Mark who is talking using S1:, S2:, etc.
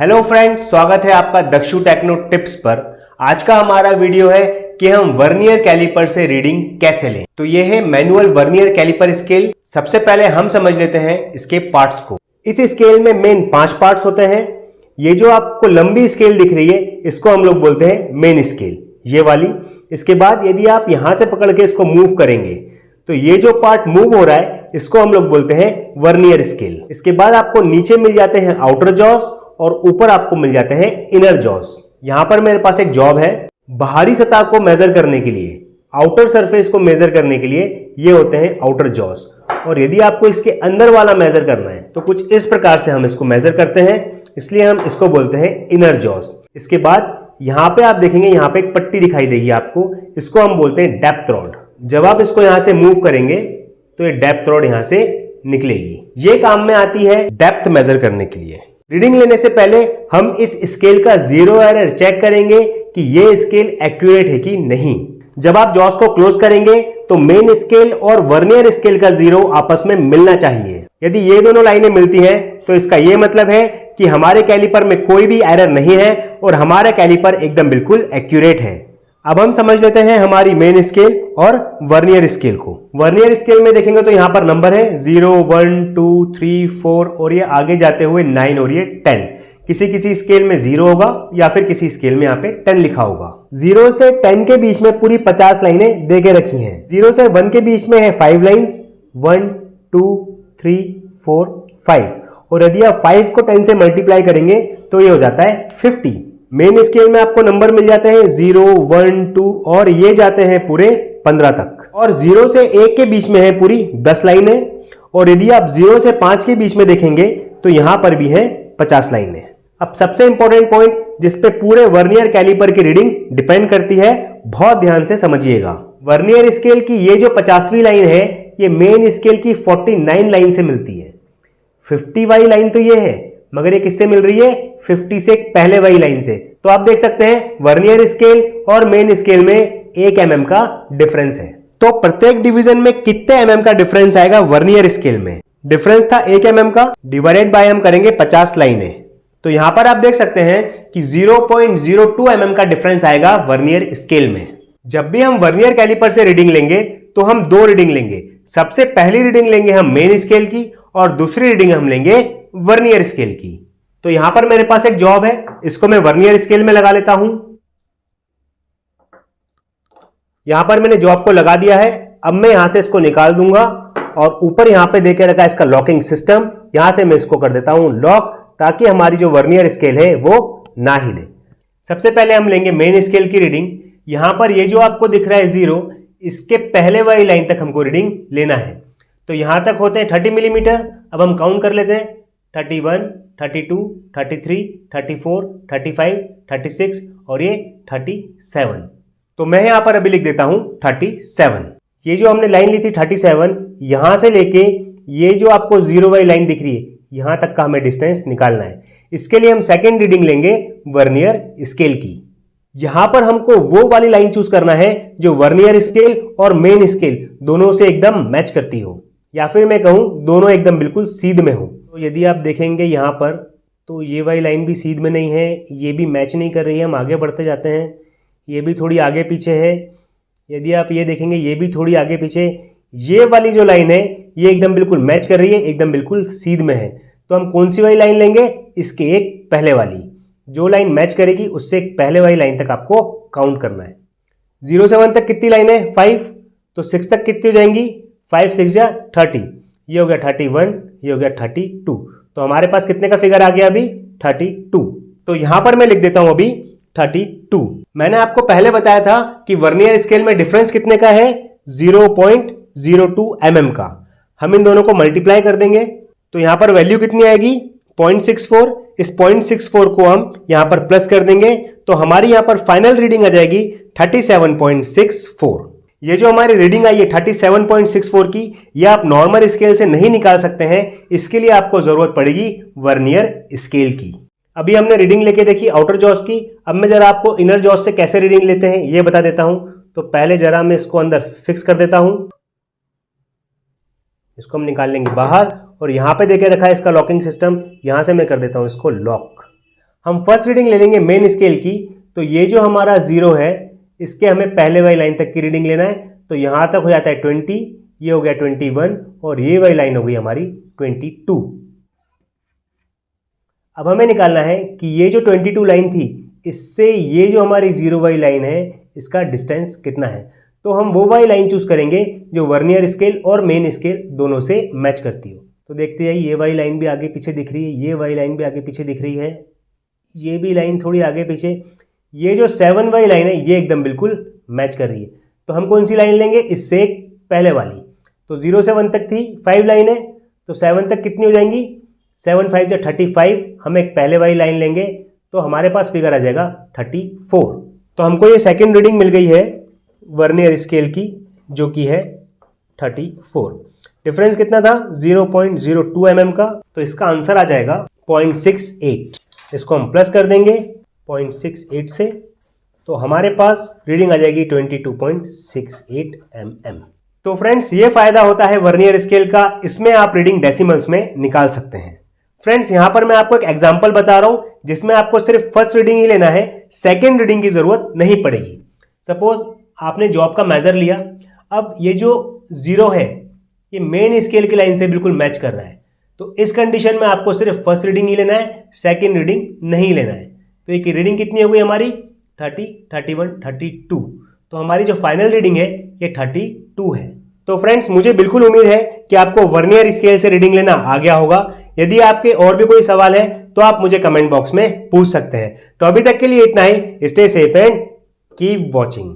S1: Hello friends, स्वागत है आपका दक्षु टेक्नो टिप्स पर। आज का हमारा वीडियो है कि हम वर्नियर कैलिपर से रीडिंग कैसे लें। तो ये है मैनुअल वर्नियर कैलिपर स्केल। सबसे पहले हम समझ लेते हैं इसके पार्ट्स को। इस स्केल में मेन 5 पार्ट्स होते हैं। ये जो आपको लंबी स्केल दिख रही है इसको हम लोग बोलते हैं मेन स्केल, ये वाली। इसके बाद यदि आप यहां से पकड़ के इसको मूव करेंगे तो ये जो पार्ट मूव हो रहा है इसको हम लोग बोलते हैं वर्नियर स्केल। इसके बाद आपको नीचे मिल जाते हैं आउटर जॉस और ऊपर आपको मिल जाते हैं इनर जॉस। यहां पर मेरे पास एक जॉब है बाहरी सतह को मेजर करने के लिए, आउटर सरफेस को मेजर करने के लिए ये होते हैं आउटर जॉस। और यदि आपको इसके अंदर वाला मेजर करना है तो कुछ इस प्रकार से हम इसको मेजर करते हैं, इसलिए हम इसको बोलते हैं इनर जॉस। इसके बाद यहां पे आप देखेंगे यहां पे एक पट्टी दिखाई देगी आपको, इसको हम बोलते हैं डेप्थ रॉड। जब आप इसको यहां से मूव करेंगे तो ये डेप्थ रॉड यहां से निकलेगी। ये काम में आती है डेप्थ मेजर करने के लिए। रीडिंग लेने से पहले हम इस स्केल का जीरो एरर चेक करेंगे कि ये स्केल एक्यूरेट है कि नहीं। जब आप जॉस को क्लोज करेंगे तो मेन स्केल और वर्नियर स्केल का जीरो आपस में मिलना चाहिए। यदि ये दोनों लाइनें मिलती हैं तो इसका ये मतलब है कि हमारे कैलिपर में कोई भी एरर नहीं है और हमारा कैलिपर एकदम बिल्कुल एक्यूरेट है। अब हम समझ लेते हैं हमारी मेन स्केल और वर्नियर स्केल को। वर्नियर स्केल में देखेंगे तो यहां पर नंबर है 0, 1, 2, 3, 4 और ये आगे जाते हुए 9 और ये 10। किसी किसी स्केल में 0 होगा या फिर किसी स्केल में यहाँ पे 10 लिखा होगा। 0 से 10 के बीच में पूरी 50 लाइनें दे के रखी हैं। 0 से 1 के बीच में है 5 लाइन्स, 1, 2, 3, 4, 5। और यदि आप 5 को 10 से मल्टीप्लाई करेंगे तो ये हो जाता है 50। मेन स्केल में आपको नंबर मिल जाते हैं 0, 1, 2 और ये जाते हैं पूरे 15 तक। और 0 से 1 के बीच में है पूरी 10 लाइनें। और यदि आप 0 से 5 के बीच में देखेंगे तो यहां पर भी है 50 लाइनें। अब सबसे इंपॉर्टेंट पॉइंट जिस पे पूरे वर्नियर कैलिपर की रीडिंग डिपेंड करती है, बहुत ध्यान से समझिएगा। वर्नियर स्केल की ये जो 50वीं लाइन है ये मेन स्केल की 49 लाइन से मिलती है। 50 वाली लाइन तो ये है मगर ये किससे मिल रही है? 50 से पहले वाली लाइन से। तो आप देख सकते हैं वर्नियर स्केल और मेन स्केल में 1 mm का डिफरेंस है। तो प्रत्येक डिवीजन में कितने mm का डिफरेंस आएगा वर्नियर स्केल में? डिफरेंस था 1 mm का, डिवाइडेड बाय हम करेंगे 50 लाइनें। तो यहां पर आप देख सकते हैं कि 0.02 mm का डिफरेंस आएगा वर्नियर स्केल में। जब भी हम वर्नियर कैलिपर से रीडिंग लेंगे तो हम 2 रीडिंग लेंगे। सबसे पहली रीडिंग लेंगे हम मेन स्केल की और दूसरी रीडिंग हम लेंगे वर्नियर स्केल की। तो यहां पर मेरे पास एक जॉब है, इसको मैं वर्नियर स्केल में लगा लेता हूं। यहां पर मैंने जॉब को लगा दिया है। अब मैं यहां से इसको निकाल दूंगा और ऊपर यहां पे देके रखा है इसका लॉकिंग सिस्टम, यहां से मैं इसको कर देता हूं लॉक, ताकि हमारी जो वर्नियर स्केल है वो ना हिले। सबसे पहले हम लेंगे मेन स्केल की रीडिंग। यहां पर ये जो आपको दिख रहा है 0, इसके पहले वाली लाइन तक हमको रीडिंग लेना है। तो यहां तक होते हैं 30 मिलीमीटर। अब हम काउंट कर लेते हैं 31, 32, 33, 34, 35, 36 और ये 37। तो मैं यहां पर अभी लिख देता हूं 37। ये जो हमने लाइन ली थी 37, यहां से लेके ये जो आपको 0 वाली लाइन दिख रही है यहां तक का हमें डिस्टेंस निकालना है। इसके लिए हम सेकेंड रीडिंग लेंगे वर्नियर स्केल की। यहां पर हमको वो वाली लाइन चूज करना है जो वर्नियर स्केल और मेन स्केल दोनों से एकदम मैच करती हो, या फिर मैं कहूं दोनों एकदम बिल्कुल सीध में हो। तो यदि आप देखेंगे यहां पर तो ये वाली लाइन भी सीध में नहीं है, ये भी मैच नहीं कर रही है। हम आगे बढ़ते जाते हैं, ये भी थोड़ी आगे पीछे है। यदि आप ये देखेंगे ये भी थोड़ी आगे पीछे। ये वाली जो लाइन है ये एकदम बिल्कुल मैच कर रही है, एकदम बिल्कुल सीध में है। तो हम कौन सी वाली लाइन लेंगे? इसके एक पहले वाली। जो लाइन मैच करेगी उससे एक पहले वाली लाइन तक आपको काउंट करना है। 0 से 1 तक कितनी लाइन है? 5। तो 6 तक कितनी हो जाएंगी? 5 6 जा 30। ये हो गया 31, ये हो गया 32। तो हमारे पास कितने का फिगर आ गया अभी? 32। तो यहां पर मैं लिख देता हूं अभी 32। मैंने आपको पहले बताया था कि वर्नियर स्केल में डिफरेंस कितने का है? 0.02 mm का। हम इन दोनों को मल्टीप्लाई कर देंगे तो यहां पर वैल्यू कितनी आएगी? 0.64। इस 0.64 को हम यहां पर प्लस कर देंगे तो हमारी यहां पर फाइनल रीडिंग आ जाएगी 37.64। ये जो हमारी रीडिंग आई है 37.64 की, ये आप नॉर्मल स्केल से नहीं निकाल सकते हैं। इसके लिए आपको जरूरत पड़ेगी वर्नियर स्केल की। अभी हमने रीडिंग लेके देखी आउटर जॉस की। अब मैं जरा आपको इनर जॉस से कैसे रीडिंग लेते हैं ये बता देता हूं। तो पहले जरा मैं इसको अंदर फिक्स कर देता हूं, इसको हम निकाल लेंगे बाहर और यहां पे देके रखा है इसका लॉकिंग सिस्टम, यहां से मैं कर देता हूं इसको लॉक। हम फर्स्ट रीडिंग ले लेंगे मेन स्केल की, तो ये जो हमारा 0 है इसके हमें पहले वाली लाइन तक की रीडिंग लेना है। तो यहां तक हो जाता है 20, ये हो गया 21 और ये वाली लाइन हो गई हमारी 22। अब हमें निकालना है कि ये जो 22 लाइन थी इससे ये जो हमारी 0 वाली लाइन है इसका डिस्टेंस कितना है। तो हम वो वाली लाइन चूज करेंगे जो वर्नियर स्केल और मेन स्केल दोनों से मैच करती हो। तो देखते हैं, ये वाली लाइन भी आगे पीछे दिख रही है, ये वाली लाइन भी आगे पीछे दिख रही है, ये भी लाइन थोड़ी आगे पीछे, ये जो 7 वाली लाइन है ये एकदम बिल्कुल मैच कर रही है। तो हम कौन सी लाइन लेंगे, इससे पहले वाली। तो 0 से 1 तक थी 5 लाइन है, तो 7 तक कितनी हो जाएंगी, 7 5 जा 35। हम एक पहले वाली लाइन लेंगे तो हमारे पास फिगर आ जाएगा 34। तो हमको ये सेकंड रीडिंग मिल गई है वर्नियर स्केल की जो कि है 34। डिफरेंस कितना था, 0.02 mm का। तो इसका आंसर आ जाएगा 0.68। इसको हम प्लस कर देंगे 0.68 से, तो हमारे पास रीडिंग आ जाएगी 22.68 mm। तो फ्रेंड्स ये फायदा होता है वर्नियर स्केल का, इसमें आप रीडिंग डेसिमल्स में निकाल सकते हैं। फ्रेंड्स यहां पर मैं आपको एक एग्जांपल बता रहा हूं जिसमें आपको सिर्फ फर्स्ट रीडिंग ही लेना है, सेकंड रीडिंग की जरूरत नहीं पड़ेगी। सपोज आपने जॉब का मेजर लिया, अब ये जो 0 है ये मेन स्केल की लाइन से बिल्कुल मैच कर रहा है, तो इस कंडीशन में आपको सिर्फ फर्स्ट रीडिंग ही लेना है, सेकंड रीडिंग नहीं लेना है। तो एक रीडिंग कितनी हो गई हमारी 30, 31, 32। तो हमारी जो फाइनल रीडिंग है ये 32 है। तो फ्रेंड्स मुझे बिल्कुल उम्मीद है कि आपको वर्नियर स्केल से रीडिंग लेना आ गया होगा। यदि आपके और भी कोई सवाल है तो आप मुझे कमेंट बॉक्स में पूछ सकते हैं। तो अभी तक के लिए इतना ही। Stay safe and keep watching.